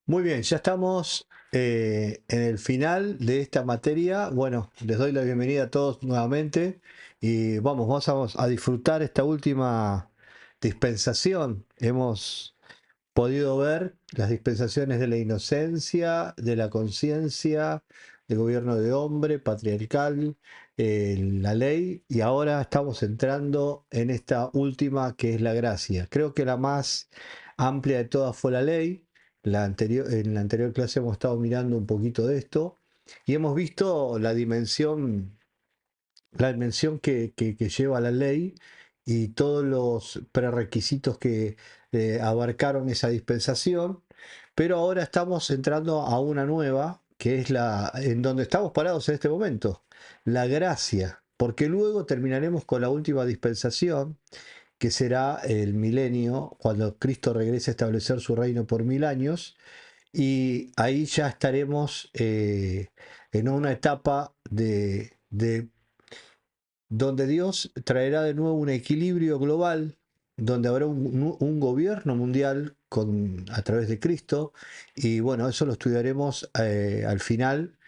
Muy bien, ya estamos en el final de esta materia. Bueno, les doy la bienvenida a todos nuevamente y vamos a disfrutar esta última dispensación. Hemos podido ver las dispensaciones de la inocencia, de la conciencia, del gobierno de hombre, patriarcal, la ley, y ahora estamos entrando en esta última que es la gracia. Creo que la más amplia de todas fue la ley. En la anterior clase hemos estado mirando un poquito de esto y hemos visto la dimensión que lleva la ley y todos los prerequisitos que abarcaron esa dispensación, pero ahora estamos entrando a una nueva, que es la en donde estamos parados en este momento, la gracia, porque luego terminaremos con la última dispensación, que será el milenio, cuando Cristo regrese a establecer su reino por 1000 años, y ahí ya estaremos en una etapa de donde Dios traerá de nuevo un equilibrio global, donde habrá un gobierno mundial a través de Cristo, y bueno, eso lo estudiaremos al final,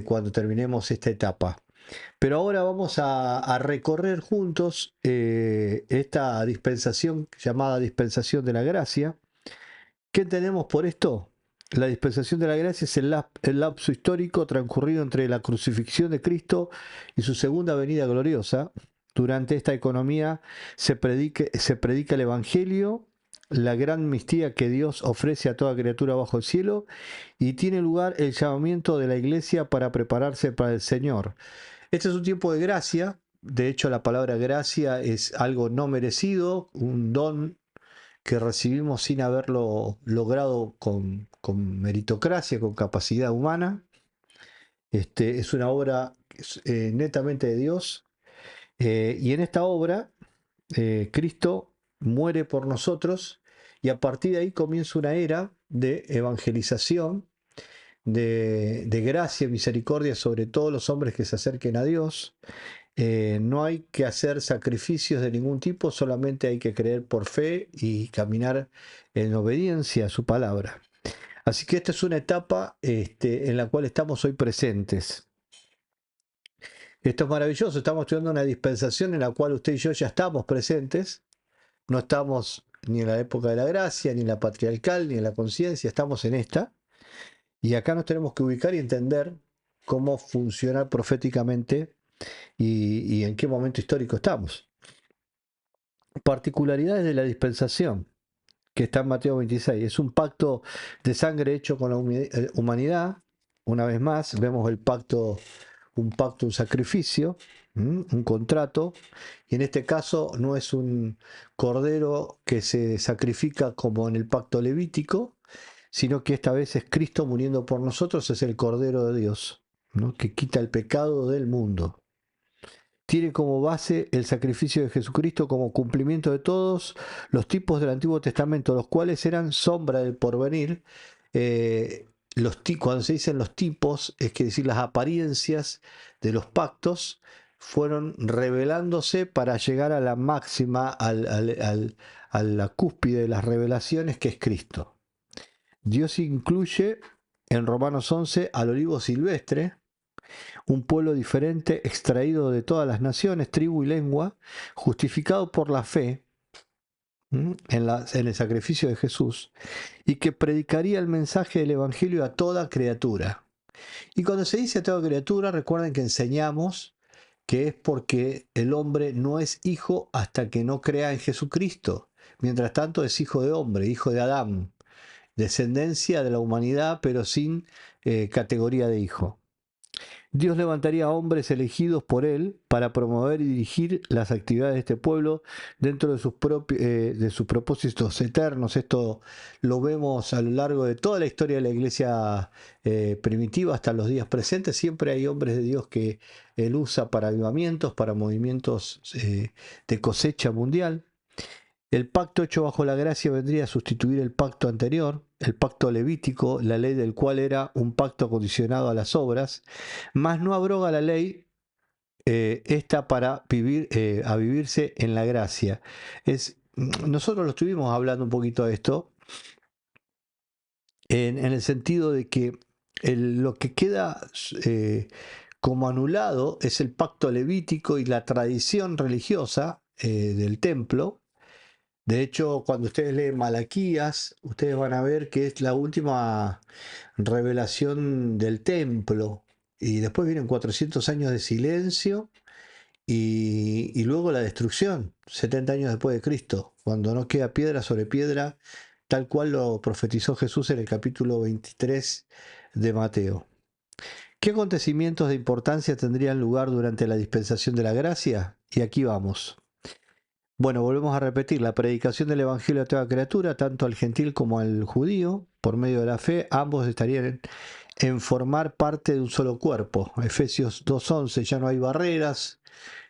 cuando terminemos esta etapa. Pero ahora vamos a recorrer juntos esta dispensación llamada dispensación de la gracia. ¿Qué entendemos por esto? La dispensación de la gracia es el lapso histórico transcurrido entre la crucifixión de Cristo y su segunda venida gloriosa. Durante esta economía se predica el Evangelio, la gran amnistía que Dios ofrece a toda criatura bajo el cielo, y tiene lugar el llamamiento de la iglesia para prepararse para el Señor. Este es un tiempo de gracia. De hecho, la palabra gracia es algo no merecido, un don que recibimos sin haberlo logrado con meritocracia, con capacidad humana. Es una obra netamente de Dios. Y en esta obra, Cristo muere por nosotros, y a partir de ahí comienza una era de evangelización, de gracia y misericordia sobre todos los hombres que se acerquen a Dios. No hay que hacer sacrificios de ningún tipo, solamente hay que creer por fe y caminar en obediencia a su palabra. Así que esta es una etapa en la cual estamos hoy presentes. Esto es maravilloso, estamos estudiando una dispensación en la cual usted y yo ya estamos presentes. No estamos ni en la época de la gracia, ni en la patriarcal, ni en la conciencia, estamos en esta. Y acá nos tenemos que ubicar y entender cómo funciona proféticamente y en qué momento histórico estamos. Particularidades de la dispensación, que está en Mateo 26. Es un pacto de sangre hecho con la humanidad. Una vez más, vemos un sacrificio, un contrato, y en este caso no es un cordero que se sacrifica como en el pacto levítico, sino que esta vez es Cristo muriendo por nosotros, es el Cordero de Dios, ¿no?, que quita el pecado del mundo. Tiene como base el sacrificio de Jesucristo como cumplimiento de todos los tipos del Antiguo Testamento, los cuales eran sombra del porvenir. Cuando se dicen los tipos, es que decir, las apariencias de los pactos fueron revelándose para llegar a la máxima, a la cúspide de las revelaciones, que es Cristo. Dios incluye en Romanos 11 al olivo silvestre, un pueblo diferente, extraído de todas las naciones, tribu y lengua, justificado por la fe en el sacrificio de Jesús, y que predicaría el mensaje del Evangelio a toda criatura. Y cuando se dice a toda criatura, recuerden que enseñamos que es porque el hombre no es hijo hasta que no crea en Jesucristo. Mientras tanto es hijo de hombre, hijo de Adán, descendencia de la humanidad, pero sin categoría de hijo. Dios levantaría a hombres elegidos por él para promover y dirigir las actividades de este pueblo dentro de sus propósitos eternos. Esto lo vemos a lo largo de toda la historia de la iglesia primitiva hasta los días presentes. Siempre hay hombres de Dios que él usa para avivamientos, para movimientos de cosecha mundial. El pacto hecho bajo la gracia vendría a sustituir el pacto anterior, el pacto levítico, la ley del cual era un pacto acondicionado a las obras, mas no abroga la ley esta para a vivirse en la gracia. Nosotros lo estuvimos hablando un poquito de esto, en el sentido de que lo que queda como anulado es el pacto levítico y la tradición religiosa del templo. De hecho, cuando ustedes leen Malaquías, ustedes van a ver que es la última revelación del templo. Y después vienen 400 años de silencio y luego la destrucción, 70 años después de Cristo, cuando no queda piedra sobre piedra, tal cual lo profetizó Jesús en el capítulo 23 de Mateo. ¿Qué acontecimientos de importancia tendrían lugar durante la dispensación de la gracia? Y aquí vamos. Bueno, volvemos a repetir, la predicación del Evangelio a toda criatura, tanto al gentil como al judío, por medio de la fe, ambos estarían en formar parte de un solo cuerpo. Efesios 2:11, ya no hay barreras,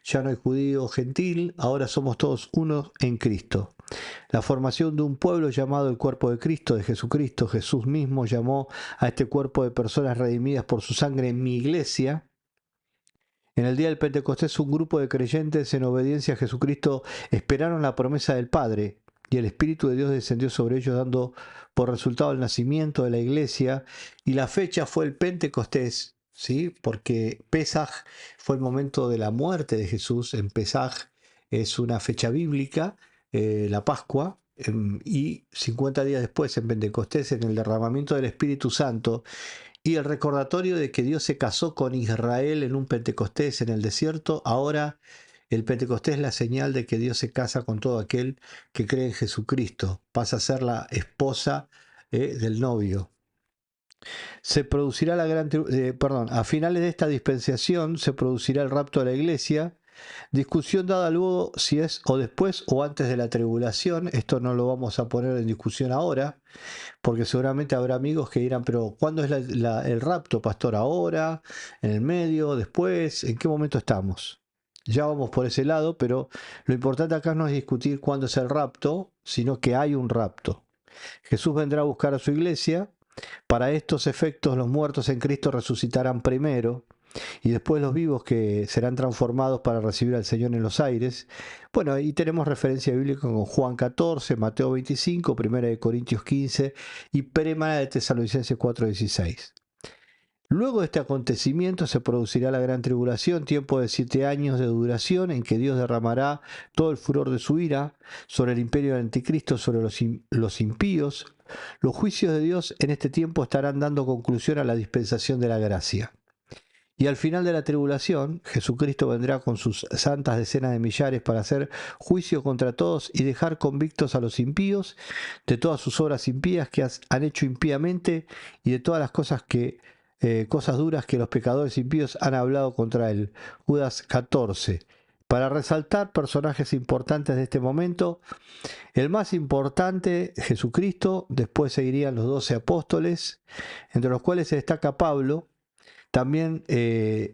ya no hay judío o gentil, ahora somos todos uno en Cristo. La formación de un pueblo llamado el cuerpo de Cristo, de Jesucristo. Jesús mismo llamó a este cuerpo de personas redimidas por su sangre en mi iglesia. En el día del Pentecostés, un grupo de creyentes en obediencia a Jesucristo esperaron la promesa del Padre y el Espíritu de Dios descendió sobre ellos dando por resultado el nacimiento de la iglesia, y la fecha fue el Pentecostés, ¿sí? Porque Pesaj fue el momento de la muerte de Jesús. En Pesaj es una fecha bíblica, la Pascua, y 50 días después en Pentecostés, en el derramamiento del Espíritu Santo, y el recordatorio de que Dios se casó con Israel en un Pentecostés en el desierto. Ahora el Pentecostés es la señal de que Dios se casa con todo aquel que cree en Jesucristo. Pasa a ser la esposa del novio. Se producirá la gran a finales de esta dispensación se producirá el rapto de la iglesia. Discusión dada luego si es o después o antes de la tribulación. Esto no lo vamos a poner en discusión ahora, porque seguramente habrá amigos que dirán, pero ¿cuándo es el rapto, pastor? ¿Ahora? ¿En el medio? ¿Después? ¿En qué momento estamos? Ya vamos por ese lado, pero lo importante acá no es discutir cuándo es el rapto, sino que hay un rapto. Jesús vendrá a buscar a su iglesia. Para estos efectos, los muertos en Cristo resucitarán primero, y después los vivos que serán transformados para recibir al Señor en los aires. Bueno, ahí tenemos referencia bíblica con Juan 14, Mateo 25, 1 de Corintios 15 y Primera de Tesalonicenses 4:16. Luego de este acontecimiento se producirá la gran tribulación, tiempo de 7 años de duración, en que Dios derramará todo el furor de su ira sobre el imperio del anticristo, sobre los impíos. Los juicios de Dios en este tiempo estarán dando conclusión a la dispensación de la gracia. Y al final de la tribulación, Jesucristo vendrá con sus santas decenas de millares para hacer juicio contra todos y dejar convictos a los impíos de todas sus obras impías que han hecho impíamente, y de todas las cosas duras que los pecadores impíos han hablado contra él. Judas 14. Para resaltar personajes importantes de este momento, el más importante, Jesucristo, después seguirían los 12 apóstoles, entre los cuales se destaca Pablo, también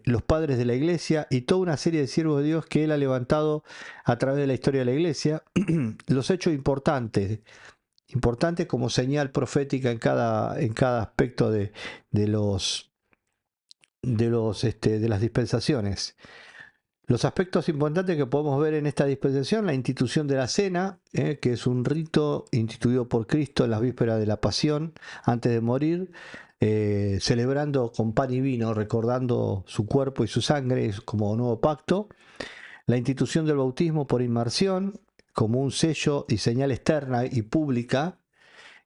los padres de la iglesia y toda una serie de siervos de Dios que él ha levantado a través de la historia de la iglesia. Los hechos importantes como señal profética en cada aspecto de las dispensaciones. Los aspectos importantes que podemos ver en esta dispensación: la institución de la cena, que es un rito instituido por Cristo en las vísperas de la pasión, antes de morir, celebrando con pan y vino, recordando su cuerpo y su sangre como nuevo pacto. La institución del bautismo por inmersión, como un sello y señal externa y pública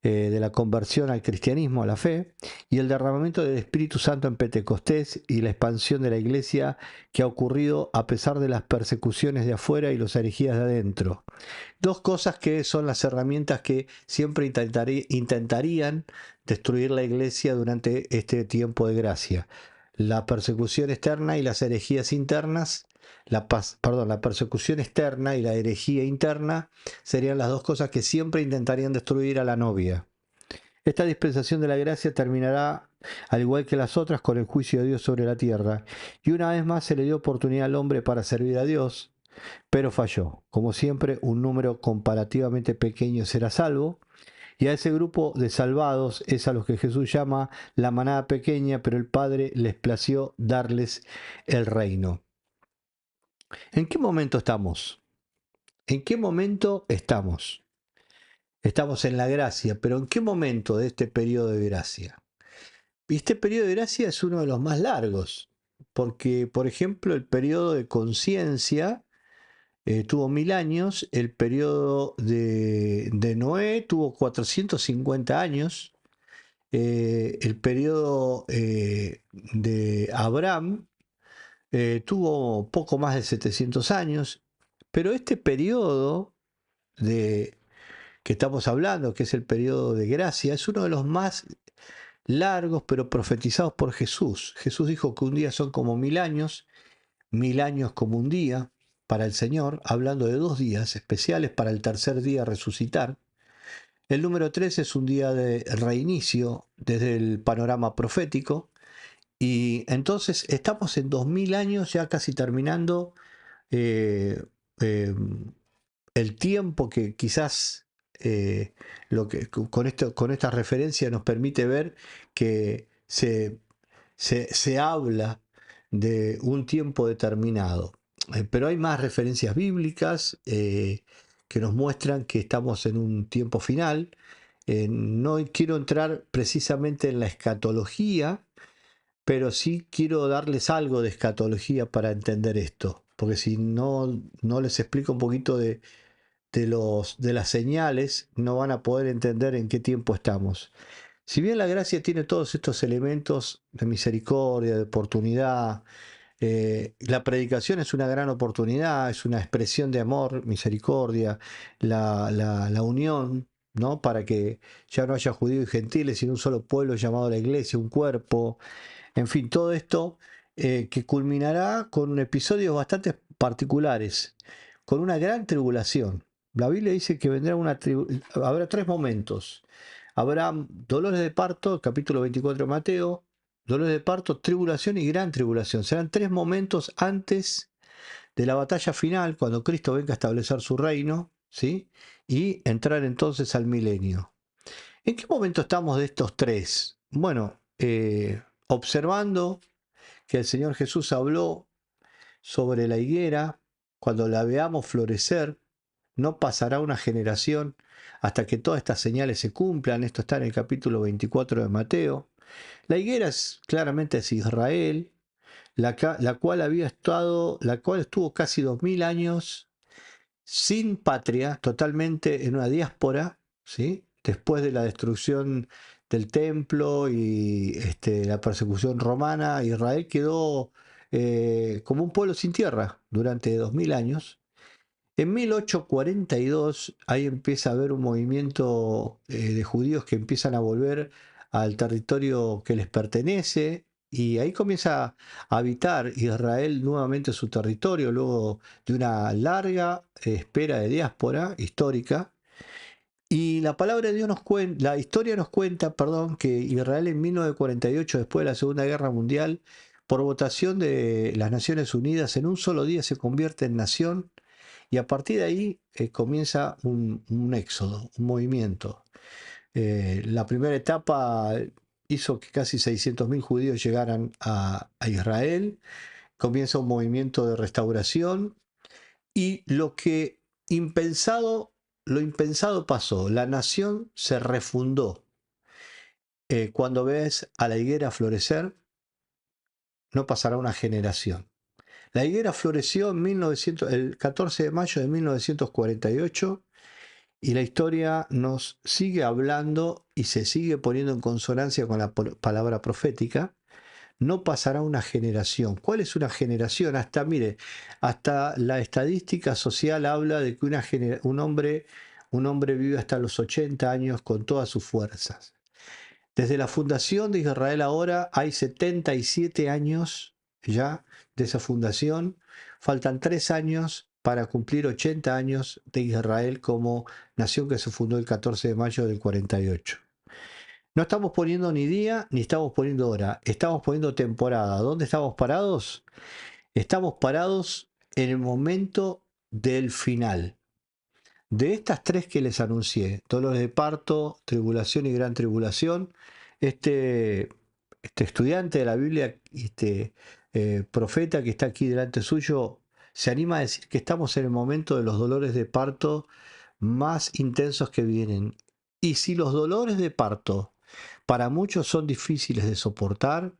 de la conversión al cristianismo, a la fe, y el derramamiento del Espíritu Santo en Pentecostés y la expansión de la iglesia que ha ocurrido a pesar de las persecuciones de afuera y las herejías de adentro. Dos cosas que son las herramientas que siempre intentarían destruir la iglesia durante este tiempo de gracia: la persecución externa y las herejías internas. La persecución externa y la herejía interna serían las dos cosas que siempre intentarían destruir a la novia. Esta dispensación de la gracia terminará, al igual que las otras, con el juicio de Dios sobre la tierra, y una vez más se le dio oportunidad al hombre para servir a Dios, pero falló. Como siempre, un número comparativamente pequeño será salvo, y a ese grupo de salvados es a los que Jesús llama la manada pequeña, pero el Padre les plació darles el reino. ¿En qué momento estamos? ¿En qué momento estamos? estamos en la gracia, pero ¿en qué momento de este periodo de gracia? Y este periodo de gracia es uno de los más largos, porque, por ejemplo, el periodo de conciencia tuvo 1000 años, el periodo de Noé tuvo 450 años, el periodo de Abraham tuvo poco más de 700 años, pero este periodo de, que estamos hablando, que es el periodo de gracia, es uno de los más largos, pero profetizados por Jesús. Jesús dijo que un día son como 1000 años, 1000 años como un día para el Señor, hablando de 2 días especiales para el tercer día resucitar. El número 3 es un día de reinicio desde el panorama profético. Y entonces estamos en 2000 años, ya casi terminando eh, eh, el tiempo que quizás lo que, con esta referencia nos permite ver que se habla de un tiempo determinado. Pero hay más referencias bíblicas que nos muestran que estamos en un tiempo final. No quiero entrar precisamente en la escatología, pero sí quiero darles algo de escatología para entender esto, porque si no les explico un poquito de las señales, no van a poder entender en qué tiempo estamos. Si bien la gracia tiene todos estos elementos de misericordia, de oportunidad, la predicación es una gran oportunidad, es una expresión de amor, misericordia, la unión, ¿no? Para que ya no haya judíos y gentiles, sino un solo pueblo llamado la iglesia, un cuerpo. En fin, todo esto que culminará con episodios bastante particulares, con una gran tribulación. La Biblia dice que habrá 3 momentos. Habrá dolores de parto, capítulo 24 de Mateo, dolores de parto, tribulación y gran tribulación. Serán 3 momentos antes de la batalla final, cuando Cristo venga a establecer su reino, ¿sí? Y entrar entonces al milenio. ¿En qué momento estamos de estos 3? Bueno, observando que el Señor Jesús habló sobre la higuera, cuando la veamos florecer, no pasará una generación hasta que todas estas señales se cumplan. Esto está en el capítulo 24 de Mateo. La higuera claramente es Israel, la cual estuvo casi 2000 años sin patria, totalmente en una diáspora, ¿sí? Después de la destrucción del templo y la persecución romana, Israel quedó como un pueblo sin tierra durante 2000 años. En 1842, ahí empieza a haber un movimiento de judíos que empiezan a volver al territorio que les pertenece, y ahí comienza a habitar Israel nuevamente su territorio luego de una larga espera de diáspora histórica. Y la palabra de Dios la historia nos cuenta, perdón, que Israel en 1948, después de la Segunda Guerra Mundial, por votación de las Naciones Unidas, en un solo día se convierte en nación, y a partir de ahí comienza un éxodo, un movimiento. La primera etapa hizo que casi 600.000 judíos llegaran a Israel. Comienza un movimiento de restauración, y lo impensado pasó. La nación se refundó. Cuando ves a la higuera florecer, no pasará una generación. La higuera floreció el 14 de mayo de 1948, y la historia nos sigue hablando y se sigue poniendo en consonancia con la palabra profética. No pasará una generación. ¿Cuál es una generación? Hasta la estadística social habla de que un hombre vive hasta los 80 años con todas sus fuerzas. Desde la fundación de Israel ahora hay 77 años ya de esa fundación. Faltan 3 años para cumplir 80 años de Israel como nación que se fundó el 14 de mayo del 48. No estamos poniendo ni día ni estamos poniendo hora, estamos poniendo temporada. ¿Dónde estamos parados? Estamos parados en el momento del final. De estas 3 que les anuncié, dolores de parto, tribulación y gran tribulación, este, este estudiante de la Biblia, profeta que está aquí delante suyo, se anima a decir que estamos en el momento de los dolores de parto más intensos que vienen. Y si los dolores de parto para muchos son difíciles de soportar,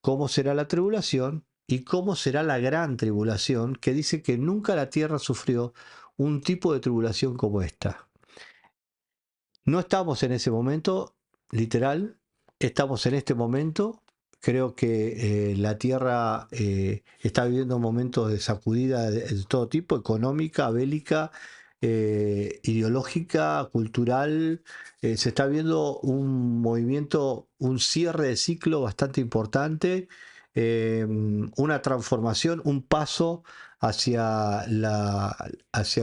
¿cómo será la tribulación? ¿Y cómo será la gran tribulación? Que dice que nunca la tierra sufrió un tipo de tribulación como esta. No estamos en ese momento, literal, estamos en este momento. Creo que la Tierra está viviendo momentos de sacudida de todo tipo, económica, bélica, ideológica, cultural. Se está viendo un movimiento, un cierre de ciclo bastante importante, una transformación, un paso hacia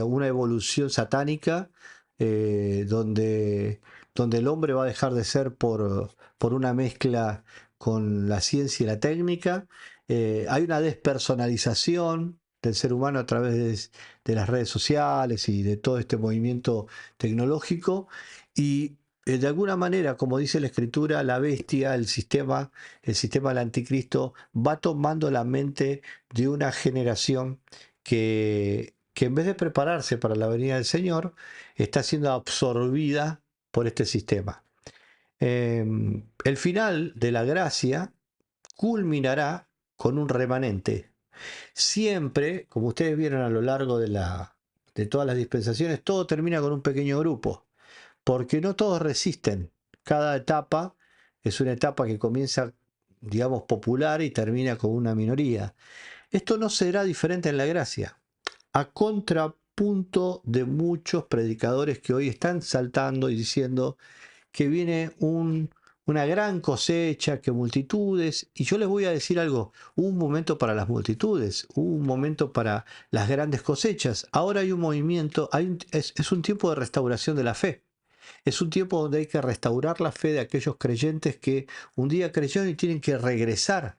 una evolución satánica, donde el hombre va a dejar de ser por una mezcla con la ciencia y la técnica. Hay una despersonalización del ser humano a través de las redes sociales y de todo este movimiento tecnológico. Y de alguna manera, como dice la escritura, la bestia, el sistema del anticristo, va tomando la mente de una generación que en vez de prepararse para la venida del Señor, está siendo absorbida por este sistema. El final de la gracia culminará con un remanente. Siempre, como ustedes vieron a lo largo de todas las dispensaciones, todo termina con un pequeño grupo, porque no todos resisten. Cada etapa es una etapa que comienza, digamos, popular y termina con una minoría. Esto no será diferente en la gracia, a contrapunto de muchos predicadores que hoy están saltando y diciendo que viene una gran cosecha, que multitudes, y yo les voy a decir algo, hubo un momento para las multitudes, hubo un momento para las grandes cosechas, ahora hay un movimiento, es un tiempo de restauración de la fe. Es un tiempo donde hay que restaurar la fe de aquellos creyentes que un día creyeron y tienen que regresar.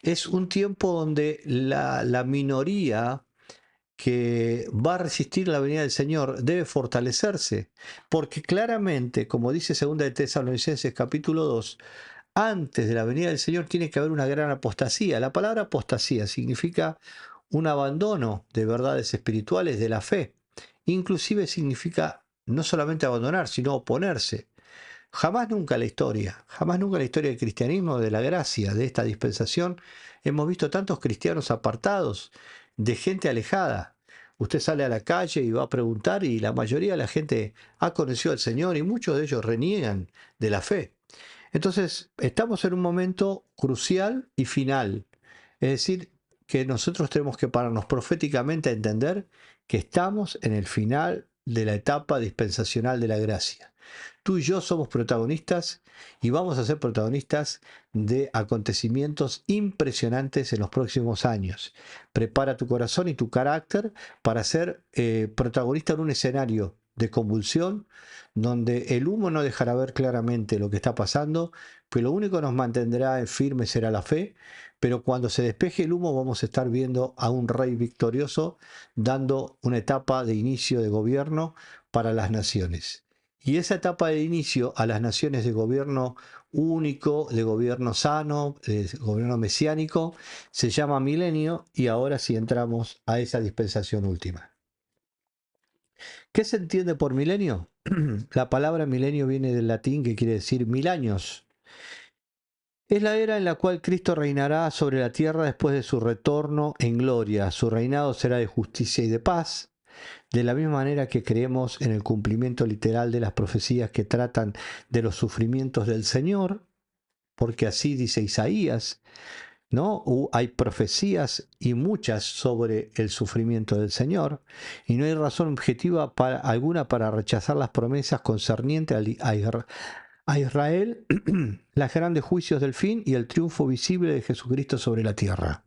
Es un tiempo donde la minoría que va a resistir la venida del Señor debe fortalecerse, porque claramente, como dice 2 de Tesalonicenses capítulo 2, antes de la venida del Señor tiene que haber una gran apostasía. La palabra apostasía significa un abandono de verdades espirituales de la fe. Inclusive significa no solamente abandonar, sino oponerse. Jamás nunca en la historia del cristianismo, de la gracia, de esta dispensación, hemos visto tantos cristianos apartados, de gente alejada. Usted sale a la calle y va a preguntar y la mayoría de la gente ha conocido al Señor y muchos de ellos reniegan de la fe. Entonces, estamos en un momento crucial y final. Es decir, que nosotros tenemos que pararnos proféticamente a entender que estamos en el final de la etapa dispensacional de la gracia. Tú y yo somos protagonistas y vamos a ser protagonistas de acontecimientos impresionantes en los próximos años. Prepara tu corazón y tu carácter para ser protagonista en un escenario de convulsión donde el humo no dejará ver claramente lo que está pasando, pero lo único que nos mantendrá firme será la fe. Pero cuando se despeje el humo vamos a estar viendo a un rey victorioso dando una etapa de inicio de gobierno para las naciones. Y esa etapa de inicio a las naciones de gobierno único, de gobierno sano, de gobierno mesiánico, se llama milenio y ahora sí entramos a esa dispensación última. ¿Qué se entiende por milenio? La palabra milenio viene del latín que quiere decir 1000 años. Es la era en la cual Cristo reinará sobre la tierra después de su retorno en gloria. Su reinado será de justicia y de paz. De la misma manera que creemos en el cumplimiento literal de las profecías que tratan de los sufrimientos del Señor, porque así dice Isaías, ¿no? Hay profecías y muchas sobre el sufrimiento del Señor, y no hay razón objetiva alguna para rechazar las promesas concernientes a Israel, los grandes juicios del fin y el triunfo visible de Jesucristo sobre la tierra.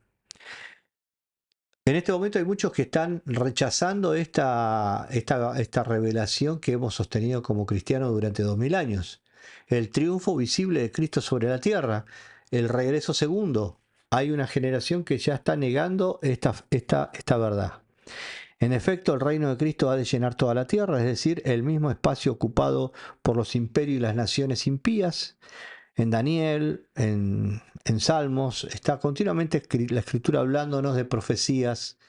En este momento hay muchos que están rechazando esta revelación que hemos sostenido como cristianos durante 2000 años. El triunfo visible de Cristo sobre la tierra, el regreso segundo. Hay una generación que ya está negando esta verdad. En efecto, el reino de Cristo ha de llenar toda la tierra, es decir, el mismo espacio ocupado por los imperios y las naciones impías. En Daniel, en Salmos, está continuamente la escritura hablándonos de profecías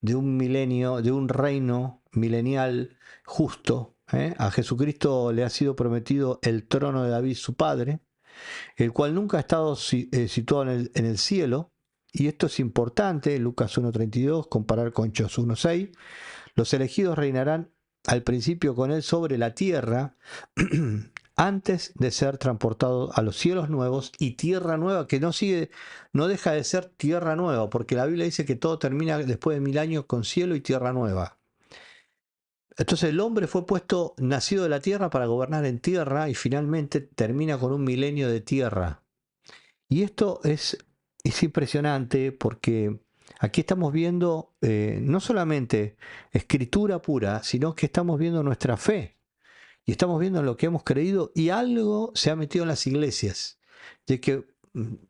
de un milenio, de un reino milenial justo. A Jesucristo le ha sido prometido el trono de David, su padre, el cual nunca ha estado situado en el cielo. Y esto es importante, Lucas 1.32, comparar con Hechos 1.6. Los elegidos reinarán al principio con él sobre la tierra, antes de ser transportados a los cielos nuevos y tierra nueva, que no deja de ser tierra nueva, porque la Biblia dice que todo termina después de 1000 años con cielo y tierra nueva. Entonces el hombre fue puesto, nacido de la tierra para gobernar en tierra y finalmente termina con un milenio de tierra. Y esto es impresionante porque aquí estamos viendo no solamente escritura pura, sino que estamos viendo nuestra fe y estamos viendo en lo que hemos creído y algo se ha metido en las iglesias. De que,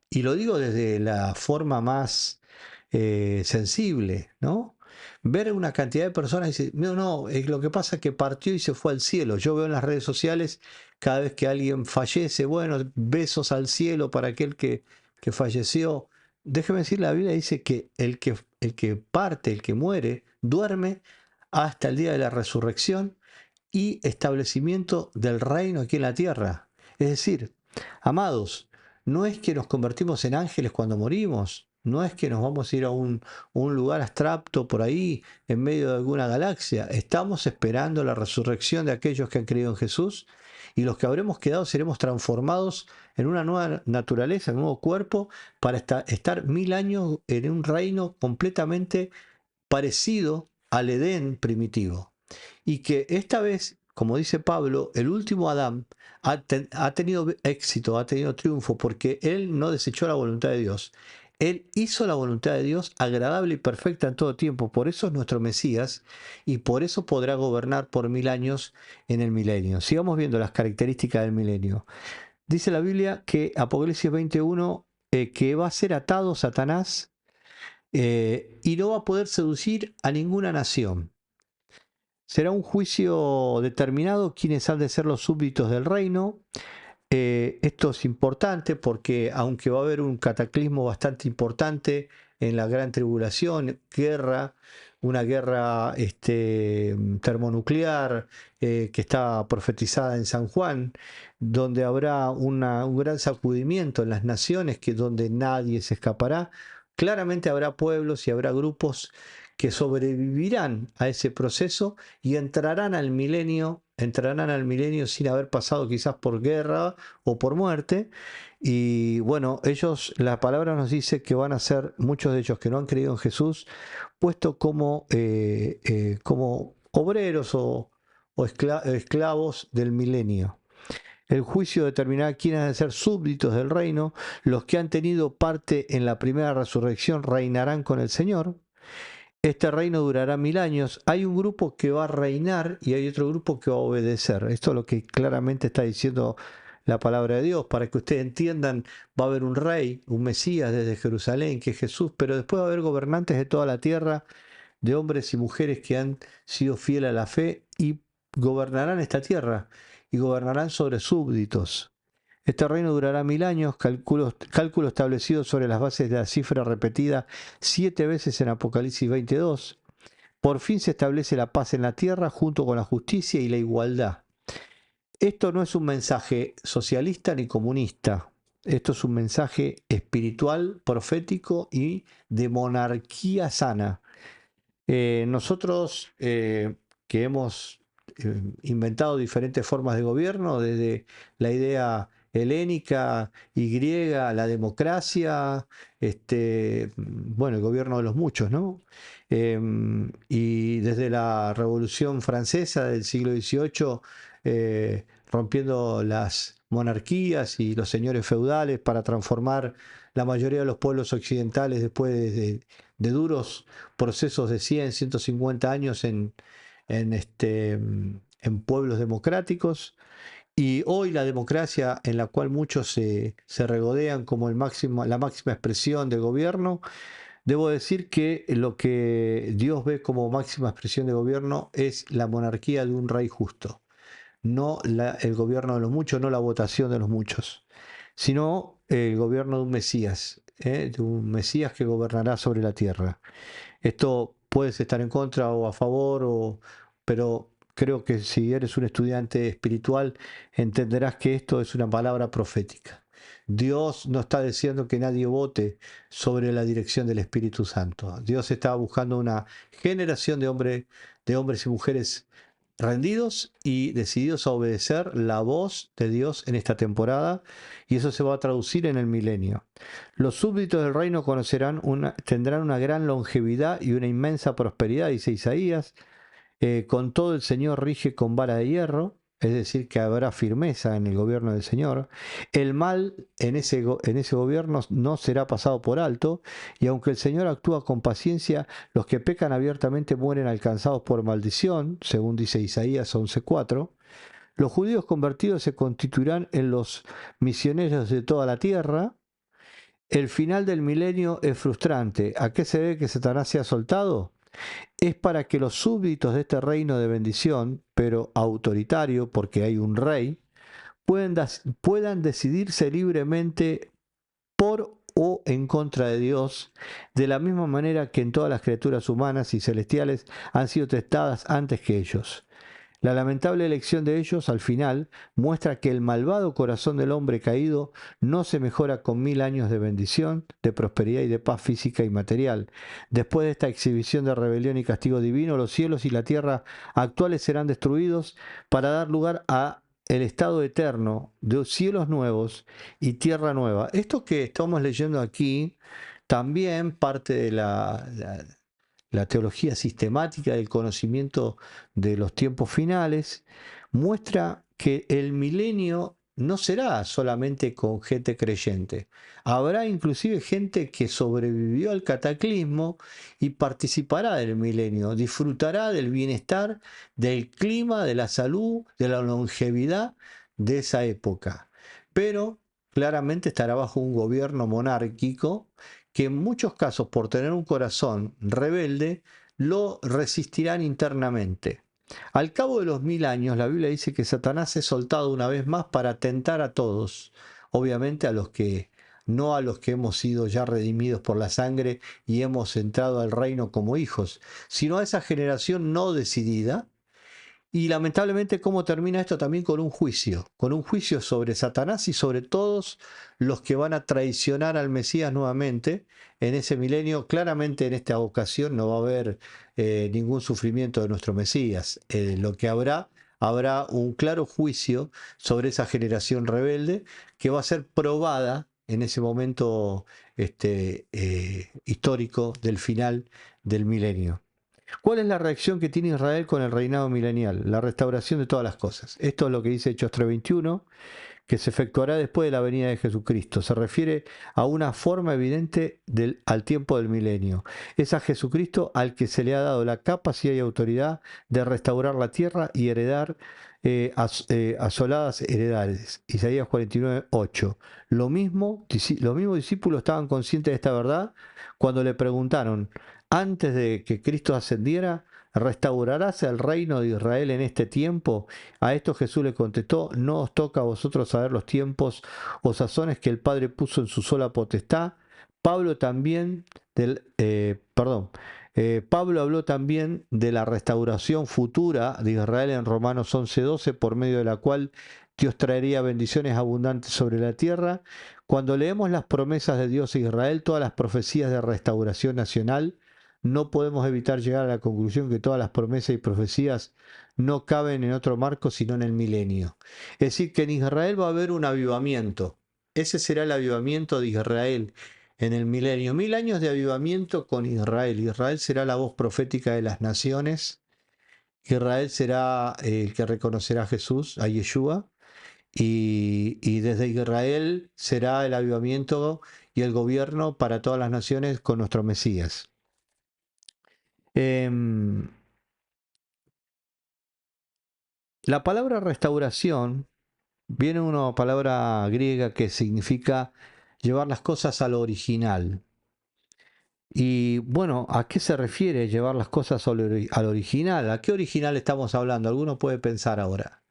y lo digo desde la forma más sensible, ¿no? Ver una cantidad de personas y decir, no, lo que pasa es que partió y se fue al cielo. Yo veo en las redes sociales, cada vez que alguien fallece, bueno, besos al cielo para aquel que falleció. Déjeme decir, la Biblia dice que el que parte, el que muere, duerme hasta el día de la resurrección y establecimiento del reino aquí en la tierra. Es decir, amados, no es que nos convertimos en ángeles cuando morimos, no es que nos vamos a ir a un lugar abstracto por ahí, en medio de alguna galaxia. Estamos esperando la resurrección de aquellos que han creído en Jesús y los que habremos quedado seremos transformados en una nueva naturaleza, en un nuevo cuerpo, para estar 1000 años en un reino completamente parecido al Edén primitivo. Y que esta vez, como dice Pablo, el último Adán ha tenido éxito, ha tenido triunfo, porque él no desechó la voluntad de Dios. Él hizo la voluntad de Dios agradable y perfecta en todo tiempo. Por eso es nuestro Mesías y por eso podrá gobernar por 1000 años en el milenio. Sigamos viendo las características del milenio. Dice la Biblia que Apocalipsis 21, que va a ser atado Satanás y no va a poder seducir a ninguna nación. Será un juicio determinado quienes han de ser los súbditos del reino. Esto es importante porque aunque va a haber un cataclismo bastante importante en la gran tribulación, una guerra termonuclear que está profetizada en San Juan, donde habrá un gran sacudimiento en las naciones, donde nadie se escapará. Claramente habrá pueblos y habrá grupos que sobrevivirán a ese proceso y entrarán al milenio sin haber pasado quizás por guerra o por muerte. Y bueno, la palabra nos dice que van a ser muchos de ellos que no han creído en Jesús, puestos como obreros o esclavos del milenio. El juicio determinará quiénes han de ser súbditos del reino. Los que han tenido parte en la primera resurrección reinarán con el Señor. Este reino durará 1000 años. Hay un grupo que va a reinar y hay otro grupo que va a obedecer. Esto es lo que claramente está diciendo la palabra de Dios. Para que ustedes entiendan, va a haber un rey, un Mesías desde Jerusalén, que es Jesús, pero después va a haber gobernantes de toda la tierra, de hombres y mujeres que han sido fieles a la fe y gobernarán esta tierra y gobernarán sobre súbditos. Este reino durará 1000 años, cálculo establecido sobre las bases de la cifra repetida 7 veces en Apocalipsis 22. Por fin se establece la paz en la tierra junto con la justicia y la igualdad. Esto no es un mensaje socialista ni comunista. Esto es un mensaje espiritual, profético y de monarquía sana. Nosotros que hemos inventado diferentes formas de gobierno, desde la idea helénica y griega, la democracia, bueno, el gobierno de los muchos, ¿no? Y desde la Revolución Francesa del siglo XVIII, rompiendo las monarquías y los señores feudales para transformar la mayoría de los pueblos occidentales después de duros procesos de 100, 150 años en pueblos democráticos. Y hoy la democracia en la cual muchos se regodean como la máxima expresión de gobierno, debo decir que lo que Dios ve como máxima expresión de gobierno es la monarquía de un rey justo, no el gobierno de los muchos, no la votación de los muchos, sino el gobierno de un Mesías que gobernará sobre la tierra. Esto puedes estar en contra o a favor, pero creo que si eres un estudiante espiritual, entenderás que esto es una palabra profética. Dios no está diciendo que nadie vote sobre la dirección del Espíritu Santo. Dios está buscando una generación de hombres y mujeres rendidos y decididos a obedecer la voz de Dios en esta temporada, y eso se va a traducir en el milenio. Los súbditos del reino tendrán una gran longevidad y una inmensa prosperidad, dice Isaías. Con todo el Señor rige con vara de hierro, es decir, que habrá firmeza en el gobierno del Señor. El mal en ese gobierno no será pasado por alto, y aunque el Señor actúa con paciencia, los que pecan abiertamente mueren alcanzados por maldición, según dice Isaías 11:4. Los judíos convertidos se constituirán en los misioneros de toda la tierra. El final del milenio es frustrante. ¿A qué se ve que Satanás se ha soltado? Es para que los súbditos de este reino de bendición, pero autoritario porque hay un rey, puedan decidirse libremente por o en contra de Dios, de la misma manera que en todas las criaturas humanas y celestiales han sido testadas antes que ellos. La lamentable elección de ellos, al final, muestra que el malvado corazón del hombre caído no se mejora con 1000 años de bendición, de prosperidad y de paz física y material. Después de esta exhibición de rebelión y castigo divino, los cielos y la tierra actuales serán destruidos para dar lugar a el estado eterno de cielos nuevos y tierra nueva. Esto que estamos leyendo aquí también parte de la teología sistemática del conocimiento de los tiempos finales, muestra que el milenio no será solamente con gente creyente. Habrá inclusive gente que sobrevivió al cataclismo y participará del milenio, disfrutará del bienestar, del clima, de la salud, de la longevidad de esa época. Pero claramente estará bajo un gobierno monárquico que en muchos casos, por tener un corazón rebelde, lo resistirán internamente. Al cabo de los 1000 años, la Biblia dice que Satanás es soltado una vez más para tentar a todos, obviamente no a los que hemos sido ya redimidos por la sangre y hemos entrado al reino como hijos, sino a esa generación no decidida. Y lamentablemente, ¿cómo termina esto? También con un juicio sobre Satanás y sobre todos los que van a traicionar al Mesías nuevamente en ese milenio. Claramente en esta ocasión no va a haber ningún sufrimiento de nuestro Mesías. Lo que habrá un claro juicio sobre esa generación rebelde que va a ser probada en ese momento histórico del final del milenio. ¿Cuál es la reacción que tiene Israel con el reinado milenial? La restauración de todas las cosas. Esto es lo que dice Hechos 3:21, que se efectuará después de la venida de Jesucristo. Se refiere a una forma evidente al tiempo del milenio. Es a Jesucristo al que se le ha dado la capacidad y autoridad de restaurar la tierra y heredar asoladas heredades. Isaías 49:8. Los mismos discípulos estaban conscientes de esta verdad cuando le preguntaron, antes de que Cristo ascendiera, ¿restaurarás el reino de Israel en este tiempo? A esto Jesús le contestó, no os toca a vosotros saber los tiempos o sazones que el Padre puso en su sola potestad. Pablo habló también de la restauración futura de Israel en Romanos 11:12, por medio de la cual Dios traería bendiciones abundantes sobre la tierra. Cuando leemos las promesas de Dios a Israel, todas las profecías de restauración nacional, no podemos evitar llegar a la conclusión que todas las promesas y profecías no caben en otro marco sino en el milenio. Es decir, que en Israel va a haber un avivamiento. Ese será el avivamiento de Israel en el milenio. 1000 años de avivamiento con Israel. Israel será la voz profética de las naciones. Israel será el que reconocerá a Jesús, a Yeshua. Y desde Israel será el avivamiento y el gobierno para todas las naciones con nuestro Mesías. La palabra restauración viene de una palabra griega que significa llevar las cosas a lo original. Y bueno, ¿a qué se refiere llevar las cosas al original? ¿A qué original estamos hablando? Alguno puede pensar ahora.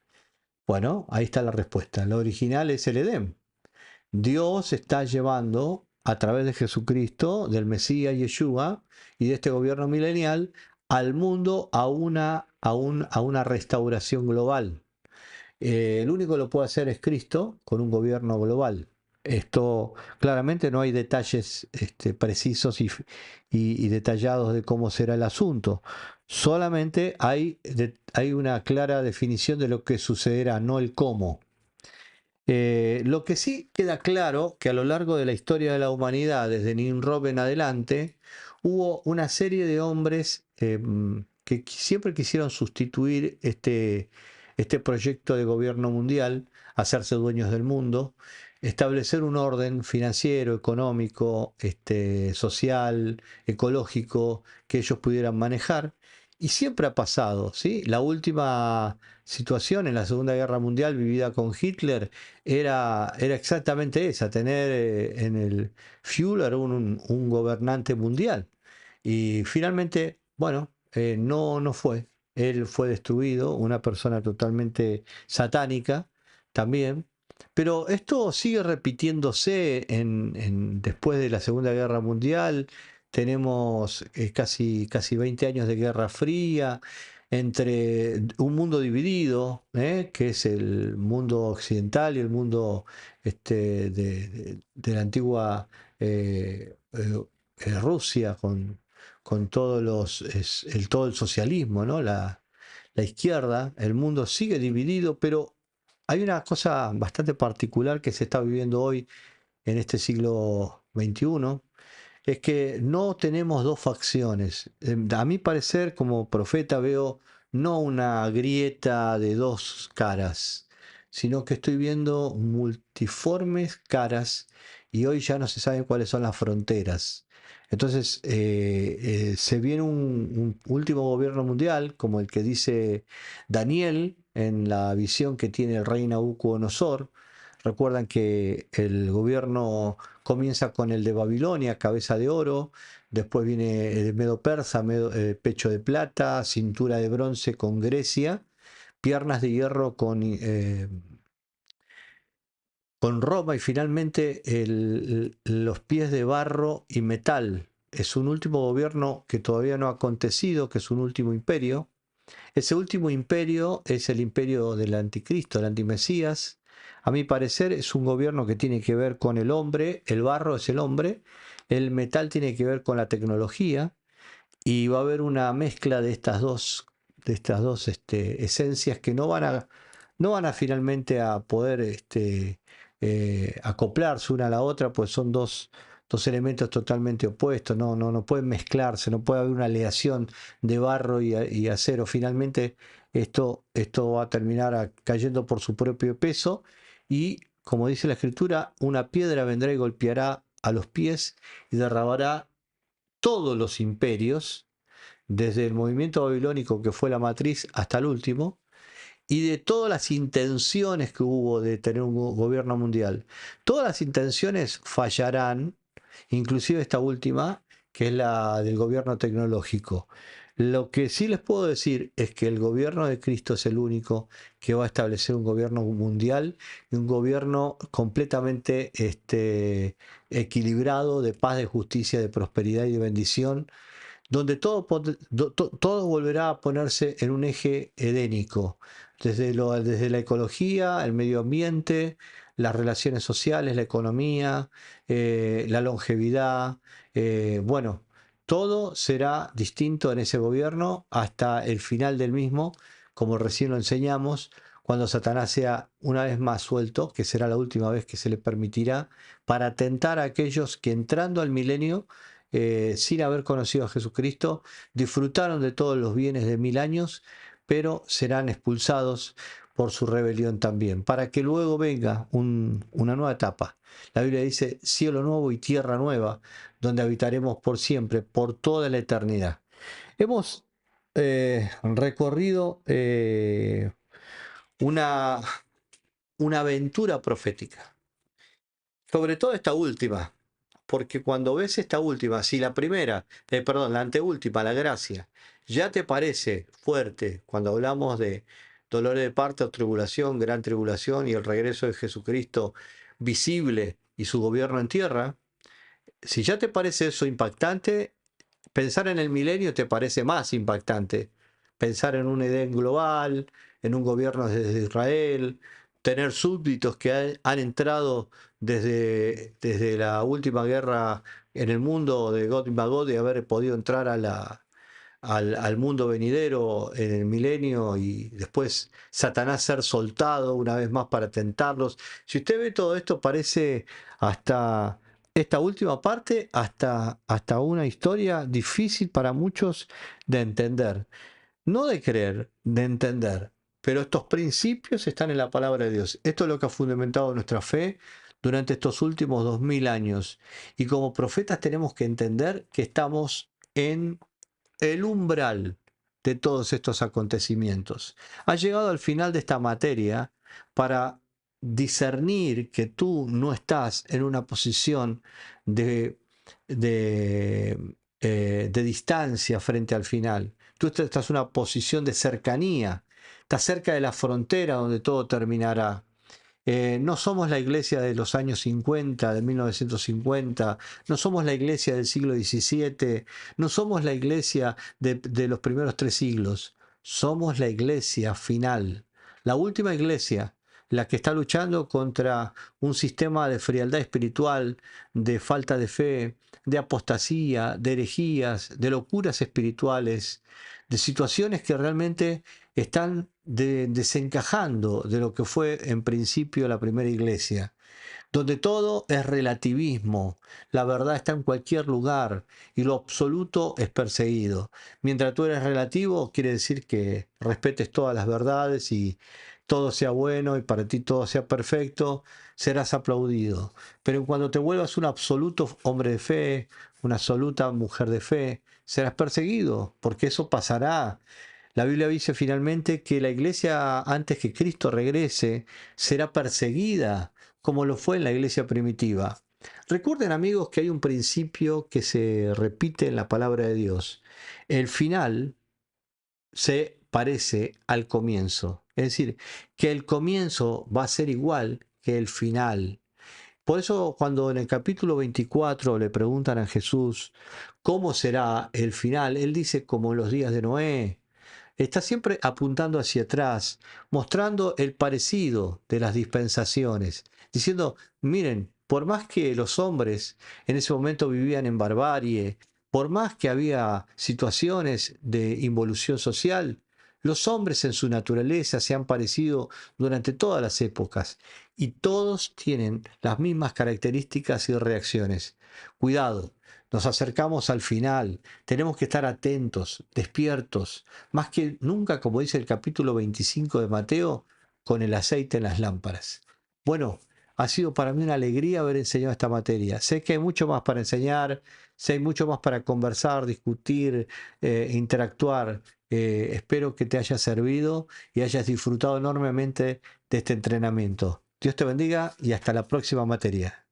Bueno, ahí está la respuesta. Lo original es el Edén. Dios está llevando a través de Jesucristo, del Mesías Yeshua y de este gobierno milenial al mundo a una restauración global. El único que lo puede hacer es Cristo con un gobierno global. Esto claramente no hay detalles precisos y detallados de cómo será el asunto. Solamente hay una clara definición de lo que sucederá, no el cómo. Lo que sí queda claro que a lo largo de la historia de la humanidad, desde Nimrod en adelante, hubo una serie de hombres que siempre quisieron sustituir este proyecto de gobierno mundial, hacerse dueños del mundo, establecer un orden financiero, económico, social, ecológico que ellos pudieran manejar. Y siempre ha pasado, ¿sí? La última situación en la Segunda Guerra Mundial vivida con Hitler era exactamente esa, tener en el Führer un gobernante mundial. Y finalmente, bueno, no fue. Él fue destruido, una persona totalmente satánica también. Pero esto sigue repitiéndose después de la Segunda Guerra Mundial. Tenemos casi 20 años de Guerra Fría, entre un mundo dividido, que es el mundo occidental y el mundo de la antigua Rusia, con todo el socialismo, ¿no? La izquierda, el mundo sigue dividido, pero hay una cosa bastante particular que se está viviendo hoy en este siglo XXI, es que no tenemos dos facciones. A mi parecer, como profeta, veo no una grieta de dos caras, sino que estoy viendo multiformes caras y hoy ya no se sabe cuáles son las fronteras. Entonces, se viene un último gobierno mundial, como el que dice Daniel en la visión que tiene el rey Nabucodonosor. Recuerdan que el gobierno comienza con el de Babilonia, cabeza de oro, después viene el Medo Persa, pecho de plata, cintura de bronce con Grecia, piernas de hierro con Roma y finalmente los pies de barro y metal. Es un último gobierno que todavía no ha acontecido, que es un último imperio. Ese último imperio es el imperio del anticristo, el antimesías. A mi parecer es un gobierno que tiene que ver con el hombre, el barro es el hombre, el metal tiene que ver con la tecnología y va a haber una mezcla de estas dos esencias que no van a finalmente a poder acoplarse una a la otra, pues son dos elementos totalmente opuestos, no pueden mezclarse, no puede haber una aleación de barro y acero. Finalmente esto va a terminar cayendo por su propio peso y, como dice la escritura, una piedra vendrá y golpeará a los pies y derrabará todos los imperios, desde el movimiento babilónico que fue la matriz hasta el último, y de todas las intenciones que hubo de tener un gobierno mundial. Todas las intenciones fallarán, inclusive esta última, que es la del gobierno tecnológico. Lo que sí les puedo decir es que el gobierno de Cristo es el único que va a establecer un gobierno mundial y un gobierno completamente equilibrado, de paz, de justicia, de prosperidad y de bendición, donde todo volverá a ponerse en un eje edénico, desde la ecología, el medio ambiente, las relaciones sociales, la economía, la longevidad. Bueno, todo será distinto en ese gobierno hasta el final del mismo, como recién lo enseñamos, cuando Satanás sea una vez más suelto, que será la última vez que se le permitirá, para tentar a aquellos que, entrando al milenio, sin haber conocido a Jesucristo, disfrutaron de todos los bienes de 1000 años, pero serán expulsados por su rebelión también, para que luego venga una nueva etapa. La Biblia dice cielo nuevo y tierra nueva, donde habitaremos por siempre, por toda la eternidad. Hemos recorrido una, una aventura profética, sobre todo esta última, porque cuando ves esta última, si la primera, perdón, la anteúltima, la gracia, ya te parece fuerte cuando hablamos de dolores de parto, tribulación, gran tribulación y el regreso de Jesucristo visible y su gobierno en tierra, Si ya te parece eso impactante, pensar en el milenio te parece más impactante. Pensar en un Edén global, en un gobierno desde Israel, tener súbditos que han entrado desde la última guerra en el mundo de Gog y Magog, de haber podido entrar al mundo venidero en el milenio y después Satanás ser soltado una vez más para tentarlos. Si usted ve todo esto, parece hasta esta última parte, hasta una historia difícil para muchos de entender. No de creer, de entender. Pero estos principios están en la palabra de Dios. Esto es lo que ha fundamentado nuestra fe durante estos últimos 2000 años. Y como profetas tenemos que entender que estamos en el umbral de todos estos acontecimientos. Has llegado al final de esta materia para discernir que tú no estás en una posición de, de distancia frente al final. Tú estás en una posición de cercanía. Estás cerca de la frontera donde todo terminará. No somos la iglesia de los años 50, de 1950, no somos la iglesia del siglo XVII, no somos la iglesia de los primeros 3 siglos, somos la iglesia final, la última iglesia, la que está luchando contra un sistema de frialdad espiritual, de falta de fe, de apostasía, de herejías, de locuras espirituales, de situaciones que realmente están desencajando de lo que fue en principio la primera iglesia, donde todo es relativismo, la verdad está en cualquier lugar y lo absoluto es perseguido. Mientras tú eres relativo, quiere decir que respetes todas las verdades y todo sea bueno y para ti todo sea perfecto, serás aplaudido. Pero cuando te vuelvas un absoluto hombre de fe, una absoluta mujer de fe, serás perseguido, porque eso pasará. La Biblia dice finalmente que la iglesia, antes que Cristo regrese, será perseguida, como lo fue en la iglesia primitiva. Recuerden, amigos, que hay un principio que se repite en la palabra de Dios. El final se parece al comienzo. Es decir, que el comienzo va a ser igual que el final. Por eso cuando en el capítulo 24 le preguntan a Jesús cómo será el final, él dice como en los días de Noé. Está siempre apuntando hacia atrás, mostrando el parecido de las dispensaciones, diciendo, miren, por más que los hombres en ese momento vivían en barbarie, por más que había situaciones de involución social, los hombres en su naturaleza se han parecido durante todas las épocas y todos tienen las mismas características y reacciones. Cuidado, nos acercamos al final, tenemos que estar atentos, despiertos, más que nunca, como dice el capítulo 25 de Mateo, con el aceite en las lámparas. Bueno, ha sido para mí una alegría haber enseñado esta materia. Sé que hay mucho más para enseñar, sé que hay mucho más para conversar, discutir, interactuar. Espero que te haya servido y hayas disfrutado enormemente de este entrenamiento. Dios te bendiga y hasta la próxima materia.